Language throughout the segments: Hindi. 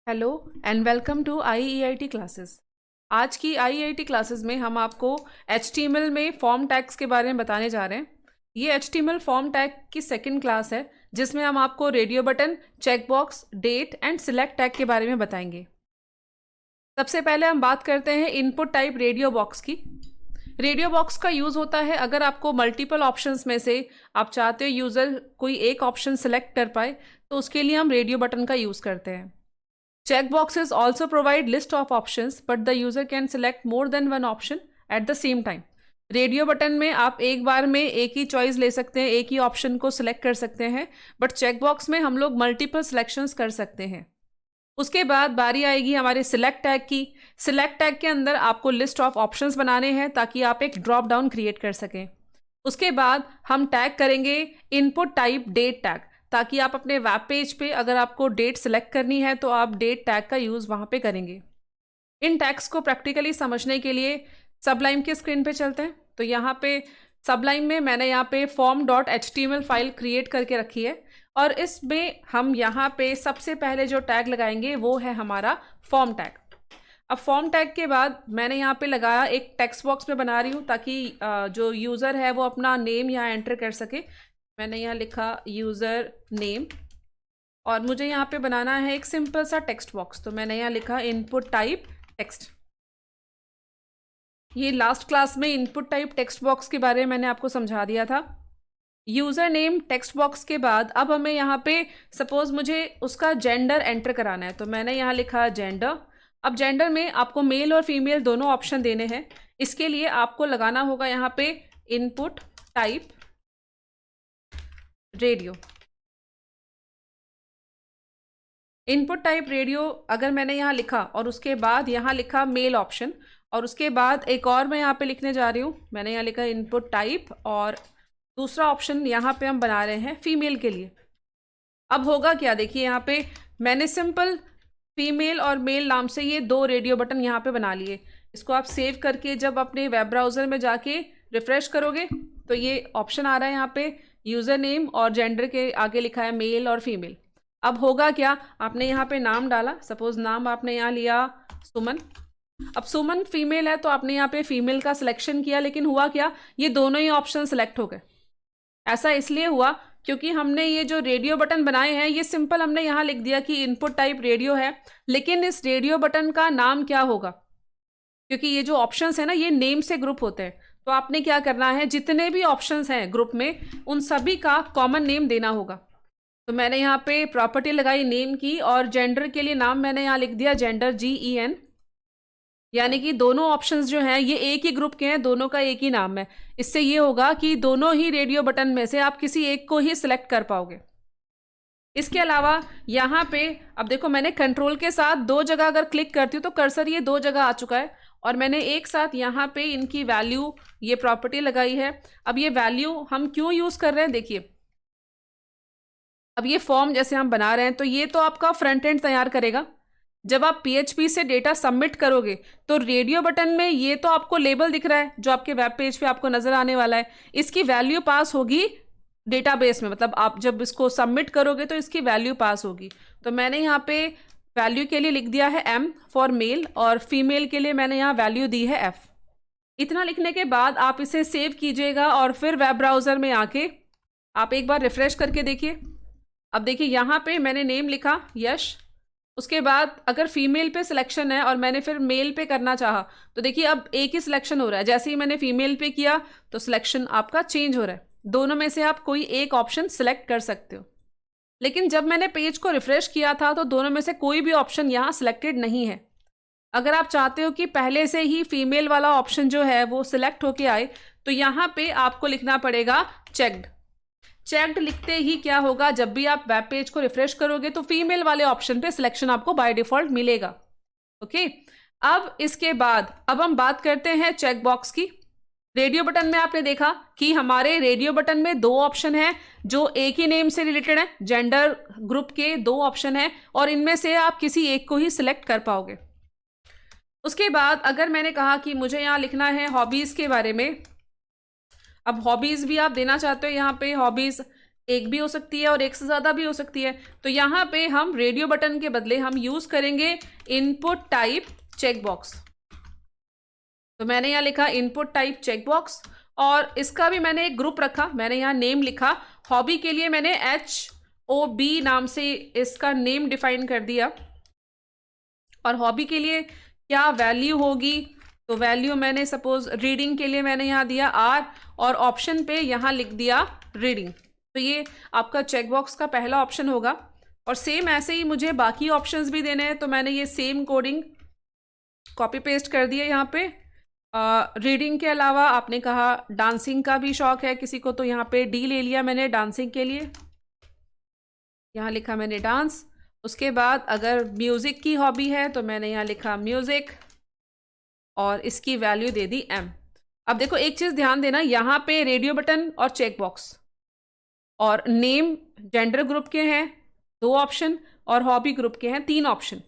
Hello and welcome to IEIT classes. आज की IEIT क्लासेस में हम आपको HTML में फॉर्म टैग्स के बारे में बताने जा रहे हैं। ये HTML फॉर्म टैग की सेकंड क्लास है जिसमें हम आपको radio button, checkbox, date and select tag के बारे में बताएंगे। सबसे पहले हम बात करते हैं इनपुट टाइप रेडियो बॉक्स की। रेडियो बॉक्स का यूज़ होता है अगर आपको मल्टीपल ऑप्शंस में से आप चाहते हो यूज़र कोई एक ऑप्शन सेलेक्ट कर पाए, तो उसके लिए हम रेडियो बटन का यूज़ करते हैं। Checkboxes also provide list of options, but the user can select more than one option at the same time. Radio button में आप एक बार में एक ही चॉइस ले सकते हैं, एक ही ऑप्शन को सिलेक्ट कर सकते हैं, बट चेकबॉक्स में हम लोग मल्टीपल सिलेक्शंस कर सकते हैं। उसके बाद बारी आएगी हमारे सिलेक्ट टैग की। सिलेक्ट टैग के अंदर आपको लिस्ट ऑफ ऑप्शंस बनाने हैं ताकि आप एक ड्रॉप डाउन क्रिएट कर सकें। उसके बाद हम टैग करेंगे इनपुट टाइप डेट टैग, ताकि आप अपने वेब पेज पे अगर आपको डेट सेलेक्ट करनी है तो आप डेट टैग का यूज़ वहाँ पे करेंगे। इन टैग्स को प्रैक्टिकली समझने के लिए सबलाइम के स्क्रीन पे चलते हैं। तो यहाँ पे सबलाइम में मैंने यहाँ पे form.html फाइल क्रिएट करके रखी है और इसमें हम यहाँ पे सबसे पहले जो टैग लगाएंगे वो है हमारा फॉर्म टैग। अब फॉर्म टैग के बाद मैंने यहाँ पे लगाया एक टेक्स्ट बॉक्स में बना रही हूँ ताकि जो यूज़र है वो अपना नेम यहाँ एंटर कर सके। मैंने यहाँ लिखा यूज़र नेम और मुझे यहाँ पे बनाना है एक सिंपल सा टेक्स्ट बॉक्स, तो मैंने यहाँ लिखा इनपुट टाइप टेक्स्ट। ये लास्ट क्लास में इनपुट टाइप टेक्स्ट बॉक्स के बारे में मैंने आपको समझा दिया था। यूज़र नेम टेक्स्ट बॉक्स के बाद अब हमें यहाँ पे सपोज मुझे उसका जेंडर एंटर कराना है, तो मैंने यहाँ लिखा जेंडर। अब जेंडर में आपको मेल और फीमेल दोनों ऑप्शन देने हैं। इसके लिए आपको लगाना होगा यहाँ पे input type radio. Input type radio अगर मैंने यहाँ लिखा और उसके बाद यहाँ लिखा मेल ऑप्शन और उसके बाद एक और मैं यहाँ पे लिखने जा रही हूँ, मैंने यहाँ लिखा इनपुट टाइप और दूसरा ऑप्शन यहाँ पे हम बना रहे हैं फीमेल के लिए। अब होगा क्या, देखिए यहाँ पे मैंने सिंपल फीमेल और मेल नाम से ये दो रेडियो बटन यहाँ पे बना लिए। इसको आप सेव करके जब अपने वेब ब्राउज़र में जाके रिफ्रेश करोगे तो ये ऑप्शन आ रहा है यहाँ पे यूज़र नेम और जेंडर के आगे लिखा है मेल और फीमेल। अब होगा क्या, आपने यहाँ पे नाम डाला, सपोज नाम आपने यहाँ लिया सुमन। अब सुमन फीमेल है तो आपने यहाँ पे फीमेल का सिलेक्शन किया, लेकिन हुआ क्या, ये दोनों ही ऑप्शन सेलेक्ट हो गए। ऐसा इसलिए हुआ क्योंकि हमने ये जो रेडियो बटन बनाए हैं ये सिंपल हमने यहाँ लिख दिया कि इनपुट टाइप रेडियो है, लेकिन इस रेडियो बटन का नाम क्या होगा, क्योंकि ये जो ऑप्शंस है ना ये नेम से ग्रुप होते हैं। तो आपने क्या करना है, जितने भी ऑप्शंस हैं ग्रुप में उन सभी का कॉमन नेम देना होगा। तो मैंने यहाँ पे प्रॉपर्टी लगाई नेम की और जेंडर के लिए नाम मैंने यहाँ लिख दिया जेंडर GEN, यानी कि दोनों ऑप्शंस जो हैं ये एक ही ग्रुप के हैं, दोनों का एक ही नाम है। इससे ये होगा कि दोनों ही रेडियो बटन में से आप किसी एक को ही सिलेक्ट कर पाओगे। इसके अलावा यहाँ पे अब देखो मैंने कंट्रोल के साथ दो जगह अगर क्लिक करती हूँ तो कर्सर ये दो जगह आ चुका है और मैंने एक साथ यहाँ पे इनकी वैल्यू ये प्रॉपर्टी लगाई है। अब ये वैल्यू हम क्यों यूज़ कर रहे हैं, देखिए अब ये फॉर्म जैसे हम बना रहे हैं तो ये तो आपका फ्रंट एंड तैयार करेगा। जब आप PHP से डेटा सबमिट करोगे तो रेडियो बटन में ये तो आपको लेबल दिख रहा है जो आपके वेब पेज पे आपको नजर आने वाला है, इसकी वैल्यू पास होगी डेटाबेस में, मतलब आप जब इसको सबमिट करोगे तो इसकी वैल्यू पास होगी। तो मैंने यहाँ पे वैल्यू के लिए लिख दिया है M फॉर मेल और फीमेल के लिए मैंने यहाँ वैल्यू दी है F। इतना लिखने के बाद आप इसे सेव कीजिएगा और फिर वेब ब्राउज़र में आके आप एक बार रिफ्रेश करके देखिए। अब देखिए यहाँ पे मैंने नेम लिखा यश, उसके बाद अगर फीमेल पे सिलेक्शन है और मैंने फिर मेल पे करना चाहा तो देखिए अब एक ही सिलेक्शन हो रहा है। जैसे ही मैंने फीमेल पे किया तो सिलेक्शन आपका चेंज हो रहा है। दोनों में से आप कोई एक ऑप्शन सिलेक्ट कर सकते हो, लेकिन जब मैंने पेज को रिफ्रेश किया था तो दोनों में से कोई भी ऑप्शन यहाँ सिलेक्टेड नहीं है। अगर आप चाहते हो कि पहले से ही फीमेल वाला ऑप्शन जो है वो सिलेक्ट होके आए तो यहाँ पे आपको लिखना पड़ेगा चेक्ड। चेक्ड लिखते ही क्या होगा, जब भी आप वेब पेज को रिफ्रेश करोगे तो फीमेल वाले ऑप्शन पे सिलेक्शन आपको बाय डिफॉल्ट मिलेगा। ओके, अब इसके बाद अब हम बात करते हैं चेक बॉक्स की। रेडियो बटन में आपने देखा कि हमारे रेडियो बटन में दो ऑप्शन है जो एक ही नेम से रिलेटेड है, जेंडर ग्रुप के दो ऑप्शन है और इनमें से आप किसी एक को ही सिलेक्ट कर पाओगे। उसके बाद अगर मैंने कहा कि मुझे यहाँ लिखना है हॉबीज के बारे में, अब हॉबीज भी आप देना चाहते हो यहाँ पे हॉबीज एक भी हो सकती है और एक से ज़्यादा भी हो सकती है। तो यहाँ पे हम रेडियो बटन के बदले हम यूज़ करेंगे इनपुट टाइप चेकबॉक्स। तो मैंने यहाँ लिखा इनपुट टाइप चेकबॉक्स, और इसका भी मैंने एक ग्रुप रखा। मैंने यहाँ नेम लिखा, हॉबी के लिए मैंने HOB नाम से इसका नेम डिफाइन कर दिया। और हॉबी के लिए क्या वैल्यू होगी, तो वैल्यू मैंने सपोज रीडिंग के लिए मैंने यहाँ दिया R, और ऑप्शन पे यहाँ लिख दिया रीडिंग। तो ये आपका चेकबॉक्स का पहला ऑप्शन होगा। और सेम ऐसे ही मुझे बाकी ऑप्शंस भी देने हैं, तो मैंने ये सेम कोडिंग कॉपी पेस्ट कर दिया यहाँ पे। रीडिंग के अलावा आपने कहा डांसिंग का भी शौक है किसी को, तो यहाँ पे D ले लिया मैंने डांसिंग के लिए, यहाँ लिखा मैंने डांस। उसके बाद अगर म्यूज़िक की हॉबी है तो मैंने यहाँ लिखा म्यूज़िक, और इसकी वैल्यू दे दी M। अब देखो एक चीज़ ध्यान देना, यहाँ पे रेडियो बटन और चेकबॉक्स और नेम जेंडर ग्रुप के हैं 2 ऑप्शन, और हॉबी ग्रुप के हैं 3 ऑप्शन।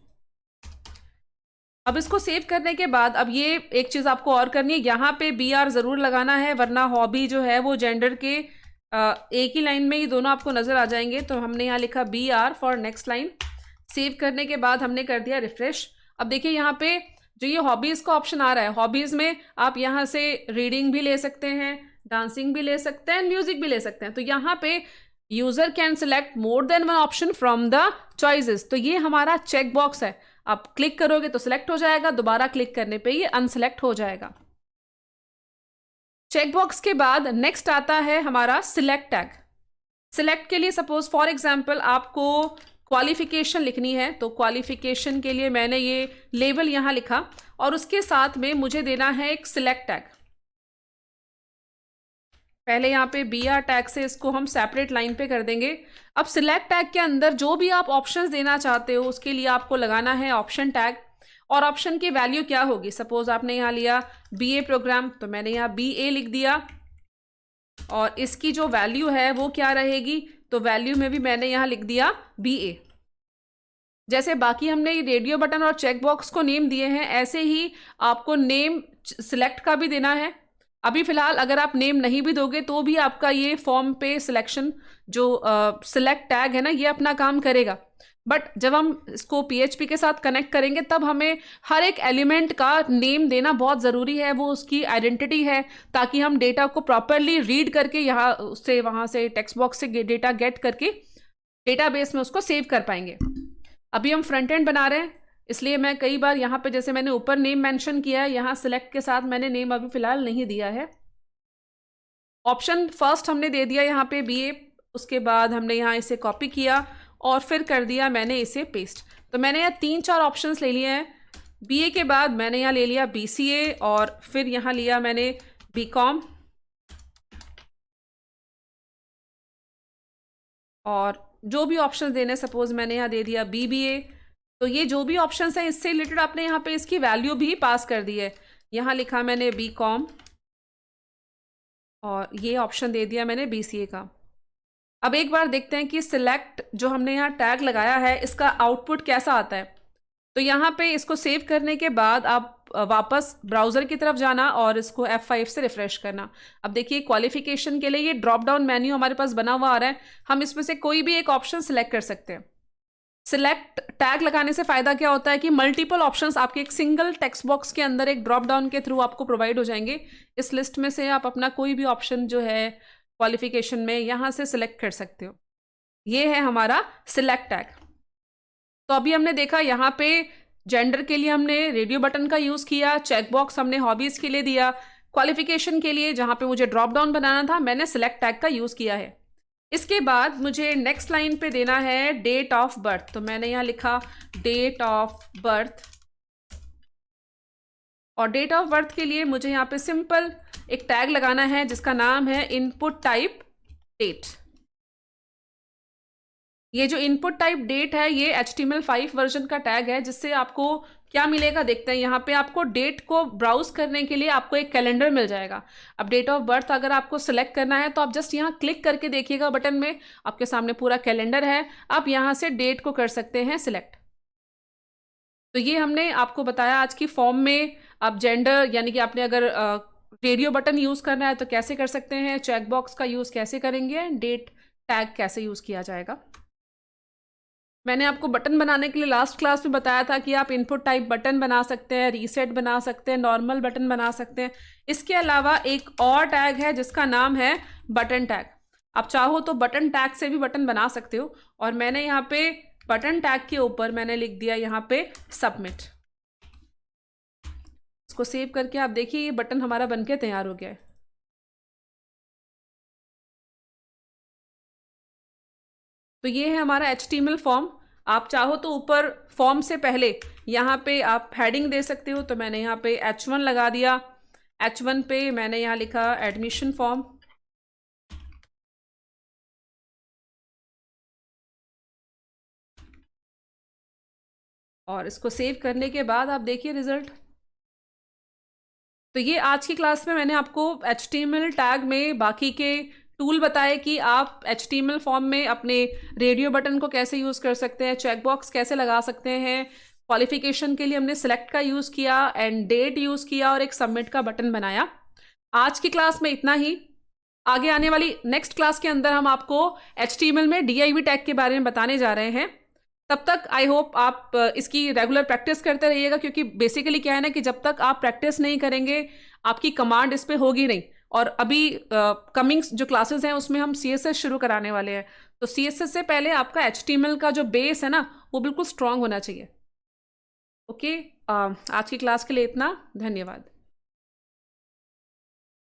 अब इसको सेव करने के बाद अब ये एक चीज़ आपको और करनी है, यहाँ पे BR ज़रूर लगाना है, वरना हॉबी जो है वो जेंडर के एक ही लाइन में ही दोनों आपको नज़र आ जाएंगे। तो हमने यहाँ लिखा BR for next line. Save करने के बाद हमने कर दिया रिफ्रेश। अब देखिए यहाँ पे जो ये हॉबीज़ का ऑप्शन आ रहा है, हॉबीज़ में आप यहाँ से रीडिंग भी ले सकते हैं, डांसिंग भी ले सकते हैं, म्यूजिक भी ले सकते हैं। तो यहाँ पे user can select more than one option from the choices. तो ये हमारा चेक बॉक्स है, आप क्लिक करोगे तो सिलेक्ट हो जाएगा, दोबारा क्लिक करने पे ये अनसिलेक्ट हो जाएगा। चेक बॉक्स के बाद नेक्स्ट आता है हमारा सिलेक्ट टैग। सिलेक्ट के लिए सपोज फॉर एग्जांपल आपको क्वालिफिकेशन लिखनी है, तो क्वालिफिकेशन के लिए मैंने ये लेबल यहाँ लिखा, और उसके साथ में मुझे देना है एक सिलेक्ट टैग। पहले यहाँ पे BR टैग से इसको हम सेपरेट लाइन पे कर देंगे। अब सिलेक्ट टैग के अंदर जो भी आप ऑप्शंस देना चाहते हो उसके लिए आपको लगाना है ऑप्शन टैग, और ऑप्शन की वैल्यू क्या होगी। सपोज आपने यहाँ लिया BA प्रोग्राम, तो मैंने यहाँ BA लिख दिया, और इसकी जो वैल्यू है वो क्या रहेगी, तो वैल्यू में भी मैंने यहाँ लिख दिया BA। जैसे बाकी हमने रेडियो बटन और चेक बॉक्स को नेम दिए हैं, ऐसे ही आपको नेम सिलेक्ट का भी देना है। अभी फिलहाल अगर आप नेम नहीं भी दोगे तो भी आपका ये फॉर्म पे सिलेक्शन जो सिलेक्ट टैग है ना, ये अपना काम करेगा। बट जब हम इसको PHP के साथ कनेक्ट करेंगे तब हमें हर एक एलिमेंट का नेम देना बहुत ज़रूरी है, वो उसकी आइडेंटिटी है, ताकि हम डेटा को प्रॉपरली रीड करके यहाँ से वहाँ से टेक्स्ट बॉक्स से डेटा गेट करके डेटाबेस में उसको सेव कर पाएंगे। अभी हम फ्रंट एंड बना रहे हैं, इसलिए मैं कई बार यहाँ पे जैसे मैंने ऊपर नेम मेंशन किया है, यहाँ सिलेक्ट के साथ मैंने नेम अभी फिलहाल नहीं दिया है। ऑप्शन फर्स्ट हमने दे दिया यहाँ पे BA, उसके बाद हमने यहाँ इसे कॉपी किया और फिर कर दिया मैंने इसे पेस्ट। तो मैंने यहाँ 3-4 ऑप्शंस ले लिए हैं। BA के बाद मैंने यहाँ ले लिया BCA, और फिर यहाँ लिया मैंने BCom, और जो भी ऑप्शंस देने, सपोज मैंने यहाँ दे दिया BBA। तो ये जो भी ऑप्शंस हैं इससे रिलेटेड आपने यहाँ पे इसकी वैल्यू भी पास कर दी है। यहाँ लिखा मैंने BCom, और ये ऑप्शन दे दिया मैंने BCA का। अब एक बार देखते हैं कि सिलेक्ट जो हमने यहाँ टैग लगाया है इसका आउटपुट कैसा आता है। तो यहाँ पे इसको सेव करने के बाद आप वापस ब्राउज़र की तरफ जाना और इसको F5 से रिफ्रेश करना। अब देखिए क्वालिफिकेशन के लिए ये ड्रॉप डाउन मेन्यू हमारे पास बना हुआ आ रहा है, हम इसमें से कोई भी एक ऑप्शन सिलेक्ट कर सकते हैं। सिलेक्ट टैग लगाने से फ़ायदा क्या होता है कि मल्टीपल ऑप्शंस आपके एक सिंगल टेक्स्ट बॉक्स के अंदर एक ड्रॉप डाउन के थ्रू आपको प्रोवाइड हो जाएंगे। इस लिस्ट में से आप अपना कोई भी ऑप्शन जो है क्वालिफिकेशन में यहाँ से सिलेक्ट कर सकते हो। ये है हमारा सिलेक्ट टैग। तो अभी हमने देखा यहाँ पे जेंडर के लिए हमने रेडियो बटन का यूज़ किया, चेक बॉक्स हमने हॉबीज़ के लिए दिया, क्वालिफिकेशन के लिए जहाँ पे मुझे ड्रॉप डाउन बनाना था मैंने सिलेक्ट टैग का यूज़ किया है। इसके बाद मुझे नेक्स्ट लाइन पे देना है डेट ऑफ बर्थ। तो मैंने यहाँ लिखा डेट ऑफ बर्थ, और डेट ऑफ बर्थ के लिए मुझे यहाँ पे सिंपल एक टैग लगाना है जिसका नाम है इनपुट टाइप डेट। ये जो इनपुट टाइप डेट है ये HTML5 वर्जन का टैग है, जिससे आपको क्या मिलेगा देखते हैं। यहाँ पे आपको डेट को ब्राउज करने के लिए आपको एक कैलेंडर मिल जाएगा। अब डेट ऑफ बर्थ अगर आपको सिलेक्ट करना है तो आप जस्ट यहाँ क्लिक करके देखिएगा बटन में, आपके सामने पूरा कैलेंडर है, आप यहाँ से डेट को कर सकते हैं सिलेक्ट। तो ये हमने आपको बताया आज की फॉर्म में। आप जेंडर यानी कि आपने अगर रेडियो बटन यूज़ करना है तो कैसे कर सकते हैं, चेक बॉक्स का यूज़ कैसे करेंगे, डेट टैग कैसे यूज़ किया जाएगा। मैंने आपको बटन बनाने के लिए लास्ट क्लास में बताया था कि आप इनपुट टाइप बटन बना सकते हैं, रीसेट बना सकते हैं, नॉर्मल बटन बना सकते हैं। इसके अलावा एक और टैग है जिसका नाम है बटन टैग। आप चाहो तो बटन टैग से भी बटन बना सकते हो, और मैंने यहाँ पे बटन टैग के ऊपर मैंने लिख दिया यहाँ पे सबमिट। इसको सेव करके आप देखिए ये बटन हमारा बनके तैयार हो गया है। तो ये है हमारा HTML फॉर्म। आप चाहो तो ऊपर फॉर्म से पहले यहाँ पे आप हेडिंग दे सकते हो, तो मैंने यहाँ पे H1 लगा दिया। H1 पे मैंने यहाँ लिखा एडमिशन फॉर्म, और इसको सेव करने के बाद आप देखिए रिजल्ट। तो ये आज की क्लास में मैंने आपको HTML टैग में बाकी के टूल बताए कि आप HTML फॉर्म में अपने रेडियो बटन को कैसे यूज़ कर सकते हैं, चेकबॉक्स कैसे लगा सकते हैं, क्वालिफिकेशन के लिए हमने सेलेक्ट का यूज़ किया, एंड डेट यूज़ किया, और एक सबमिट का बटन बनाया। आज की क्लास में इतना ही। आगे आने वाली नेक्स्ट क्लास के अंदर हम आपको HTML में DIV टैग के बारे में बताने जा रहे हैं। तब तक आई होप आप इसकी रेगुलर प्रैक्टिस करते रहिएगा, क्योंकि बेसिकली क्या है ना कि जब तक आप प्रैक्टिस नहीं करेंगे आपकी कमांड इस पे होगी नहीं। और अभी कमिंग जो क्लासेस हैं उसमें हम CSS शुरू कराने वाले हैं, तो CSS से पहले आपका HTML का जो बेस है ना वो बिल्कुल स्ट्रांग होना चाहिए। ओके, आज की क्लास के लिए इतना। धन्यवाद।